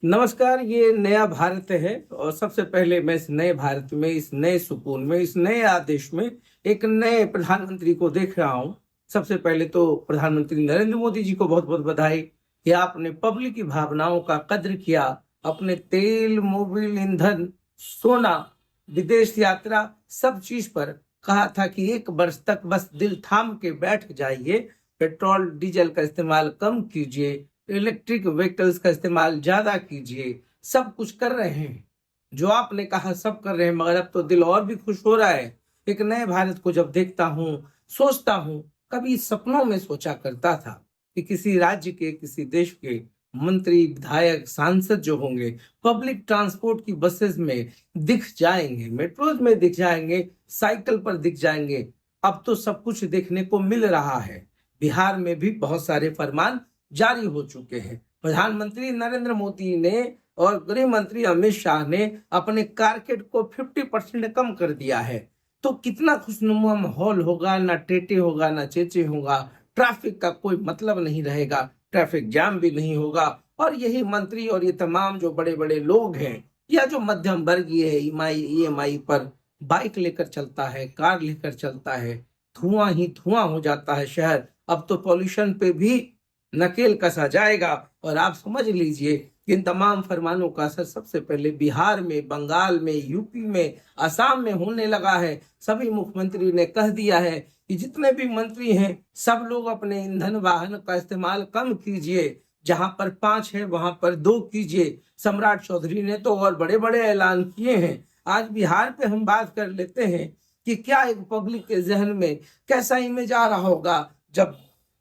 नमस्कार। ये नया भारत है और सबसे पहले मैं इस नए भारत में, इस नए सुकून में, इस नए आदेश में एक नए प्रधानमंत्री को देख रहा हूँ। सबसे पहले तो प्रधानमंत्री नरेंद्र मोदी जी को बहुत बहुत बधाई कि आपने पब्लिक की भावनाओं का कद्र किया। अपने तेल, मोबिल, ईंधन, सोना, विदेश यात्रा, सब चीज पर कहा था कि 1 वर्ष तक बस दिल थाम के बैठ जाइए, पेट्रोल डीजल का इस्तेमाल कम कीजिए, इलेक्ट्रिक व्हीकल्स का इस्तेमाल ज्यादा कीजिए। सब कुछ कर रहे हैं, जो आपने कहा सब कर रहे हैं, मगर अब तो दिल और भी खुश हो रहा है। एक नए भारत को जब देखता हूँ, सोचता हूँ, कभी सपनों में सोचा करता था कि किसी राज्य के, किसी देश के मंत्री, विधायक, सांसद जो होंगे पब्लिक ट्रांसपोर्ट की बसेस में दिख जाएंगे, मेट्रोज में दिख जाएंगे, साइकिल पर दिख जाएंगे। अब तो सब कुछ देखने को मिल रहा है। बिहार में भी बहुत सारे फरमान जारी हो चुके हैं। प्रधानमंत्री नरेंद्र मोदी ने और गृह मंत्री अमित शाह ने अपने कारकेड को 50% कम कर दिया है। तो कितना खुशनुमा माहौल होगा, ना टेटे होगा, ना चेचे होगा, ट्रैफिक का कोई मतलब नहीं रहेगा, ट्रैफिक जाम भी नहीं होगा। और यही मंत्री और ये तमाम जो बड़े बड़े लोग हैं या जो मध्यम वर्गीय है, ईएमआई पर बाइक लेकर चलता है, कार लेकर चलता है, धुआं ही धुआं हो जाता है शहर। अब तो पॉल्यूशन पे भी नकेल कसा जाएगा। और आप समझ लीजिए कि इन तमाम फरमानों का असर सबसे पहले बिहार में, बंगाल में, यूपी में, असम में होने लगा है। सभी मुख्यमंत्री ने कह दिया है कि जितने भी मंत्री हैं सब लोग अपने ईंधन वाहन का इस्तेमाल कम कीजिए, जहां पर 5 है वहां पर 2 कीजिए। सम्राट चौधरी ने तो और बड़े बड़े ऐलान किए हैं। आज बिहार पे हम बात कर लेते हैं कि क्या एक पब्लिक के जहन में कैसा इमेज आ रहा होगा जब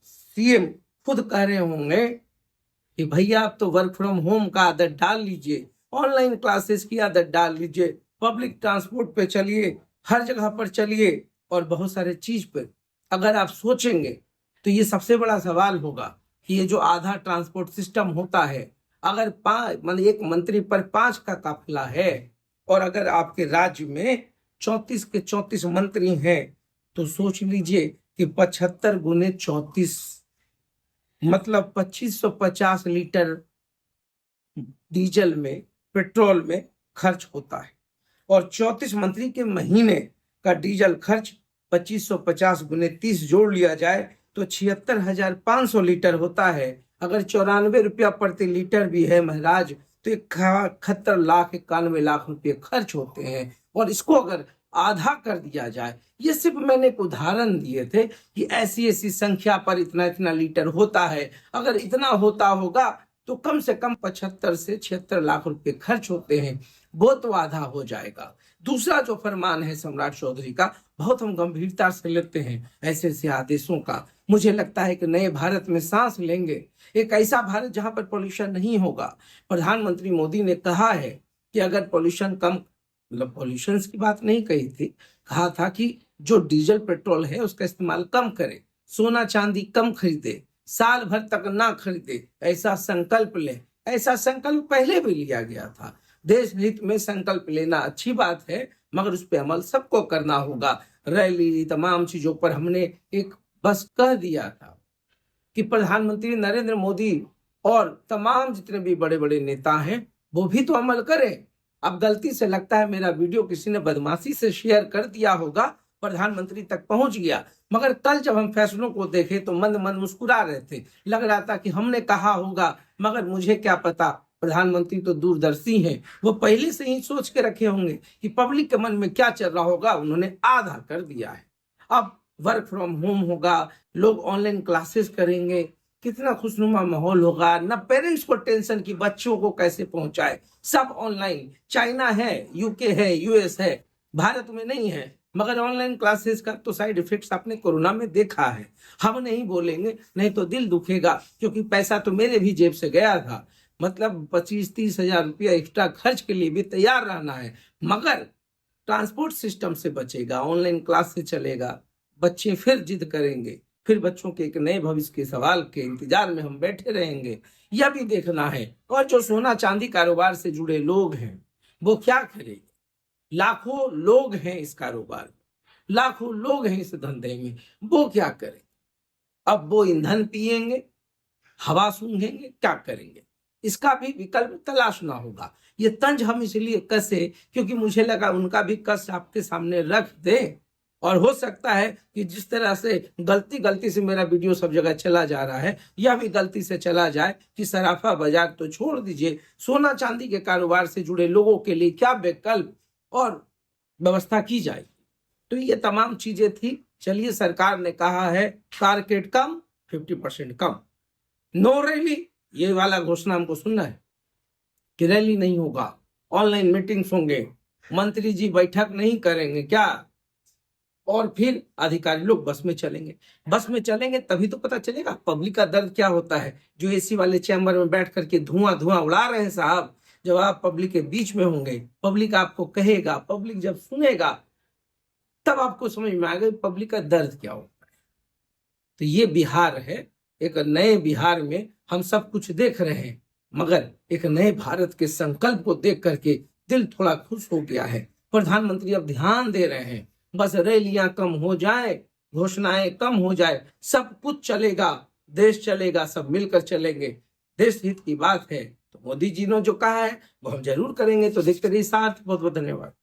सीएम खुद कह रहे होंगे कि भैया आप तो वर्क फ्रॉम होम का आदत डाल लीजिए, ऑनलाइन क्लासेस की आदत डाल लीजिए, पब्लिक ट्रांसपोर्ट पे चलिए, हर जगह पर चलिए। और बहुत सारे चीज पे अगर आप सोचेंगे तो ये सबसे बड़ा सवाल होगा कि ये जो आधा ट्रांसपोर्ट सिस्टम होता है, अगर 5 मतलब एक मंत्री पर 5 का काफिला है और अगर आपके राज्य में 34 के 34 मंत्री हैं, तो सोच लीजिए कि 75 × 34 मतलब 2550 लीटर डीजल में, पेट्रोल में खर्च होता है। और 34 मंत्री के महीने का डीजल खर्च 2550 × 30 जोड़ लिया जाए तो 76,500 लीटर होता है। अगर 94 रुपया प्रति लीटर भी है महाराज, तो 71,91,00,000 रुपये खर्च होते हैं। और इसको अगर आधा कर दिया जाए, ये सिर्फ मैंने एक उदाहरण दिए थे कि ऐसी ऐसी संख्या पर इतना इतना लीटर होता है। अगर इतना होता होगा तो कम से कम 75 से 76 लाख रुपए खर्च होते हैं, वो तो आधा हो जाएगा। दूसरा जो फरमान है सम्राट चौधरी का, बहुत हम गंभीरता से लेते हैं ऐसे ऐसे आदेशों का। मुझे लगता है कि नए भारत में सांस लेंगे, एक ऐसा भारत जहां पर पॉल्यूशन नहीं होगा। प्रधानमंत्री मोदी ने कहा है कि अगर पॉल्यूशन कम, मतलब पॉल्यूशन की बात नहीं कही थी, कहा था कि जो डीजल पेट्रोल है उसका इस्तेमाल कम करे, सोना चांदी कम खरीदे, साल भर तक ना खरीदे, ऐसा संकल्प ले। ऐसा संकल्प पहले भी लिया गया था। देश हित में संकल्प लेना अच्छी बात है, मगर उस पर अमल सबको करना होगा। रैली, तमाम चीजों पर हमने एक बस कह दिया था कि प्रधानमंत्री नरेंद्र मोदी और तमाम जितने भी बड़े बड़े नेता हैं वो भी तो अमल करें। अब गलती से लगता है मेरा वीडियो किसी ने बदमाशी से शेयर कर दिया होगा, प्रधानमंत्री तक पहुंच गया, मगर कल जब हम फैसलों को देखे तो मंद मंद मुस्कुरा रहे थे। लग रहा था कि हमने कहा होगा, मगर मुझे क्या पता, प्रधानमंत्री तो दूरदर्शी हैं, वो पहले से ही सोच के रखे होंगे कि पब्लिक के मन में क्या चल रहा होगा। उन्होंने आधा कर दिया है। अब वर्क फ्रॉम होम होगा, लोग ऑनलाइन क्लासेस करेंगे, कितना खुशनुमा माहौल होगा। न पेरेंट्स को टेंशन कि बच्चों को कैसे पहुंचाए, सब ऑनलाइन। चाइना है, यूके है, यूएस है, भारत में नहीं है। मगर ऑनलाइन क्लासेस का तो साइड इफेक्ट्स आपने कोरोना में देखा है। हम नहीं बोलेंगे, नहीं तो दिल दुखेगा, क्योंकि पैसा तो मेरे भी जेब से गया था। मतलब 25-30 हजार एक्स्ट्रा खर्च के लिए भी तैयार रहना है, मगर ट्रांसपोर्ट सिस्टम से बचेगा, ऑनलाइन क्लास से चलेगा, बच्चे फिर जिद करेंगे, फिर बच्चों के एक नए भविष्य के सवाल के इंतजार में हम बैठे रहेंगे। यह भी देखना है। और जो सोना चांदी कारोबार से जुड़े लोग हैं वो क्या करेंगे? लाखों लोग हैं इस कारोबार में, लाखों लोग हैं इस धंधे में, वो क्या करें? अब वो ईंधन पिएंगे, हवा सूंघेंगे, क्या करेंगे? इसका भी विकल्प तलाशना होगा। ये तंज हम इसलिए कसे क्योंकि मुझे लगा उनका भी कष्ट आपके सामने रख दे, और हो सकता है कि जिस तरह से गलती से मेरा वीडियो सब जगह चला जा रहा है, यह भी गलती से चला जाए कि सराफा बाजार तो छोड़ दीजिए, सोना चांदी के कारोबार से जुड़े लोगों के लिए क्या विकल्प और व्यवस्था की जाए। तो ये तमाम चीजें थी। चलिए, सरकार ने कहा है टारगेट कम, 50% कम, नो रैली, ये वाला घोषणा हमको सुनना है कि रैली नहीं होगा, ऑनलाइन मीटिंग्स होंगे, मंत्री जी बैठक नहीं करेंगे क्या, और फिर अधिकारी लोग बस में चलेंगे। बस में चलेंगे तभी तो पता चलेगा पब्लिक का दर्द क्या होता है, जो एसी वाले चैम्बर में बैठ करके धुआं उड़ा रहे हैं साहब। जब आप पब्लिक के बीच में होंगे, पब्लिक आपको कहेगा, पब्लिक जब सुनेगा तब आपको समझ में आएगा पब्लिक का दर्द क्या होता है। तो ये बिहार है, एक नए बिहार में हम सब कुछ देख रहे हैं, मगर एक नए भारत के संकल्प को देख करके दिल थोड़ा खुश हो गया है। प्रधानमंत्री अब ध्यान दे रहे हैं, बस रैलियां कम हो जाए, घोषणाएं कम हो जाए, सब कुछ चलेगा, देश चलेगा, सब मिलकर चलेंगे, देश हित की बात है। तो मोदी जी ने जो कहा है वो हम जरूर करेंगे। तो देखते रहिए साथ। बहुत बहुत धन्यवाद।